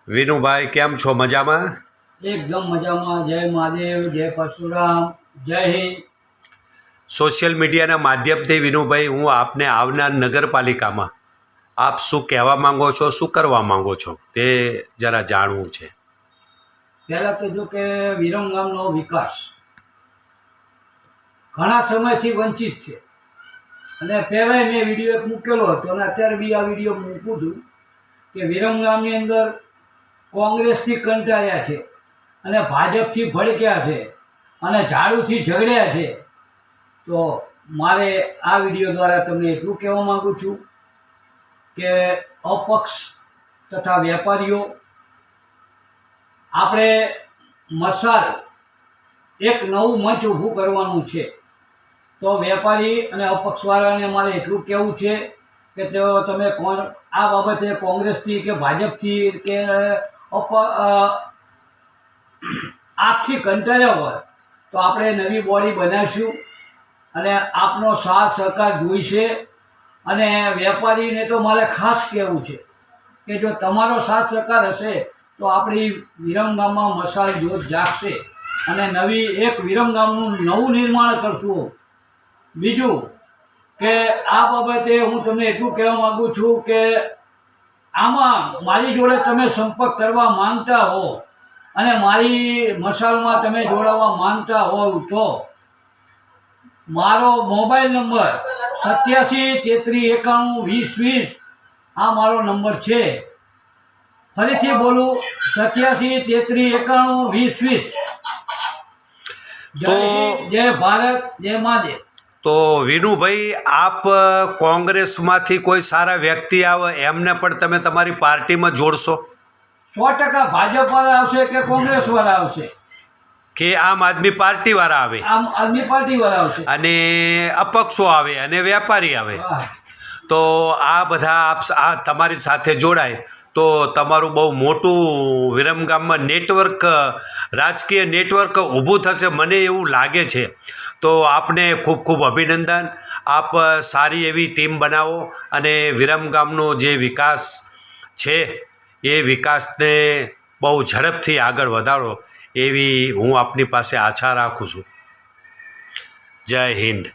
વિનુભાઈ કેમ છો? મજામાં? એકદમ મજામાં. જય મહાદેવ, જય પરશુરામ, જય હિન્દ. સોશિયલ મીડિયાના માધ્યમથી વિનુભાઈ, હું આપને આવનાર નગરપાલિકામાં આપ શું કહેવા માંગો છો, શું કરવા માંગો છો, તે જરા જાણવું છે. પહેલાં તો જો કે વિરમગામનો વિકાસ ઘણા સમયથી વંચિત છે અને પહેલાંય મેં વિડીયો એક મૂકેલો હતો અને અત્યારે બી આ વિડીયો મૂકું છું કે વિરમગામની અંદર કોંગ્રેસથી કંટાળ્યા છે અને ભાજપથી ભડક્યા છે અને ઝાડુથી ઝઘડ્યા છે. તો મારે આ વિડીયો દ્વારા તમને એટલું કહેવા માગું છું કે અપક્ષ તથા વેપારીઓ આપણે મસાલ એક નવું મંચ ઊભું કરવાનું છે. તો વેપારી અને અપક્ષવાળાને મારે એટલું કહેવું છે કે તેઓ તમે આ બાબતે કોંગ્રેસથી કે ભાજપથી કે આપથી કંટાળ્યા હોય તો આપણે નવી બોડી બનાવીશું અને આપનો સાથ સહકાર જોઈશે. અને વેપારીને તો મારે ખાસ કહેવું છે કે જો તમારો સાથ સહકાર હશે તો આપણી વિરમગામમાં મસાલ જ્યોત જાગશે અને નવી એક વિરમગામનું નવું નિર્માણ કરશું. બીજું કે આ બાબતે હું તમને એટલું કહેવા માગું છું કે આમાં મારી જોડે તમે સંપર્ક કરવા માંગતા હો અને મારી મસાલમાં તમે જોડાવા માંગતા હોવ તો મારો મોબાઈલ નંબર 87 33 91 20 20 આ મારો નંબર છે. ફરીથી બોલું 87 33 91 20 20. જય ભારત, જય મહાદેવ. તો વિનુભાઈ, આપ કોંગ્રેસમાંથી કોઈ સારા વ્યક્તિ આવે એમને પણ તમે તમારી પાર્ટીમાં જોડશો? 100% ભાજપવાળા આવશે કે કોંગ્રેસવાળા આવશે કે આમ આદમી પાર્ટીવાળા આવે, આમ આદમી પાર્ટીવાળા આવશે અને અપક્ષો આવે અને વેપારી આવે, તો આ બધા આપ તમારી સાથે જોડાય તો તમારું બહુ મોટું વિરમગામમાં નેટવર્ક, રાજકીય નેટવર્ક ઊભું થશે, મને એવું લાગે છે. તો આપને ખૂબ ખૂબ અભિનંદન. આપ સારી એવી ટીમ બનાવો અને વિરમગામનો જે વિકાસ છે એ વિકાસને બહુ ઝડપથી આગળ વધારો એવી હું આપની પાસે આશા રાખું છું. જય હિન્દ.